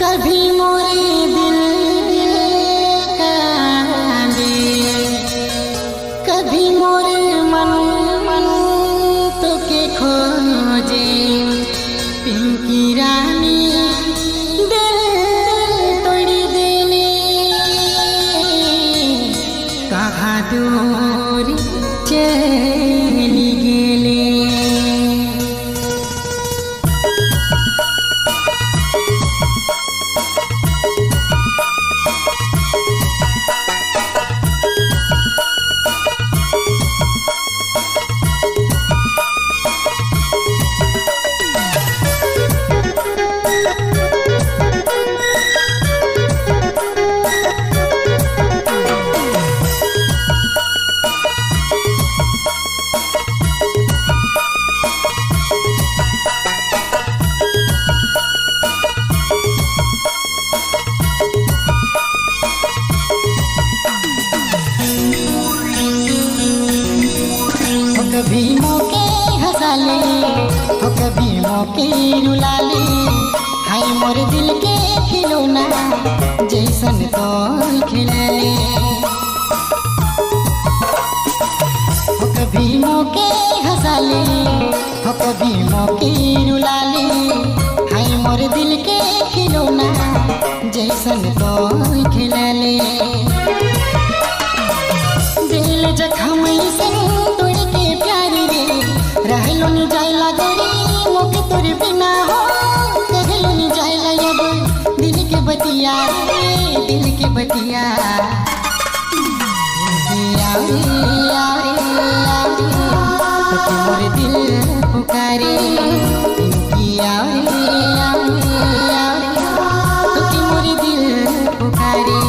कभी मोरे दिल कांदे, कभी मोरे मन तो के खोजे। पिंकी रानी दिल तोड़ी देले, कहाँ दूर चली गेले। कभी मौके हंसा ले तो कभी मौके रुला ले। हाय मोर दिल के खिलौना जैसन तो खिला ले। कभी मौके हंसा ले तो कभी मौके रुला ले। हाय मोर दिल के खिलौना जैसन तो खिला ले। दिल जखम से तोड़ के प्यारी रे, रहलो नि जायला गोरी मोके तोर बिना हो। कहलो नि जायला अब दिल के बतिया रे, दिल के बतिया। तो मोर दिल पुकारे तो मोर दिल पुकारे।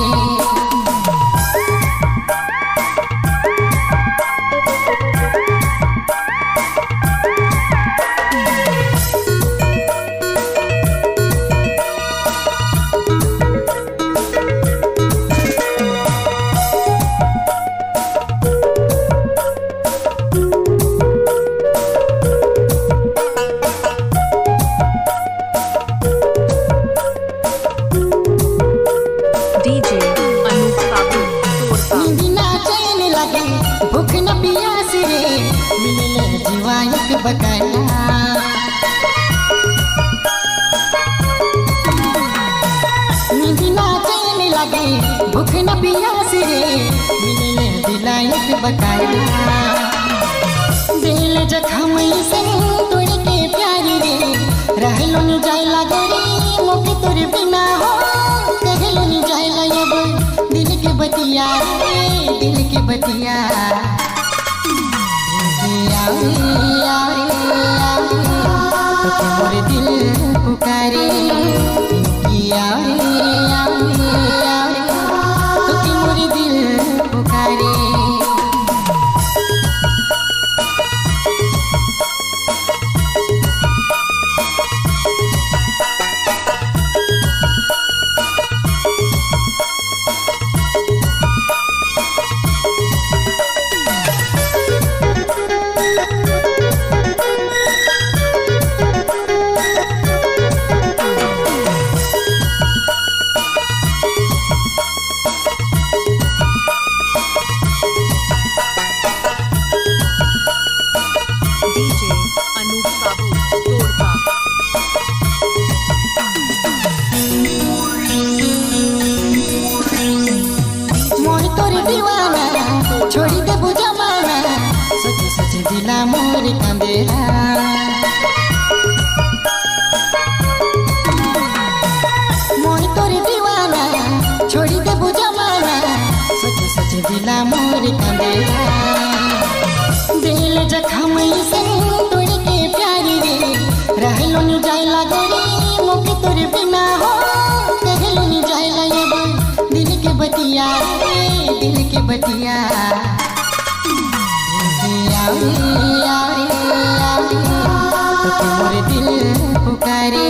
भूख न पियास रे मिले जीवायक बकाया। नींद ना चैन लगे भूख न पियास रे मिले दिलायक बकाया। दिल जखम से तोड़ के प्यारी रे, रहलो नि जायला गोरी मोके तोर बिना हो। कहलो नि जायला अब दिल के बतिया रे, दिल के बतिया। तो मोर दिल पुकारे तो मोर दिल पुकारे। छोड़ी दे बुझा माना सोचे सोचे दिला मोर कांदेला। मोर तोर दीवाना छोड़ी दे बुझा माना सोचे सोचे दिला मोर कांदेला। दिल जखम से तोड़ के प्यारी रे, रहलो नि जायला गोरी मोके तोर बिना हो। कहलो नि जायला अब दिल के बतिया रे, दिल के बतिया। तो मोर दिल पुकारे।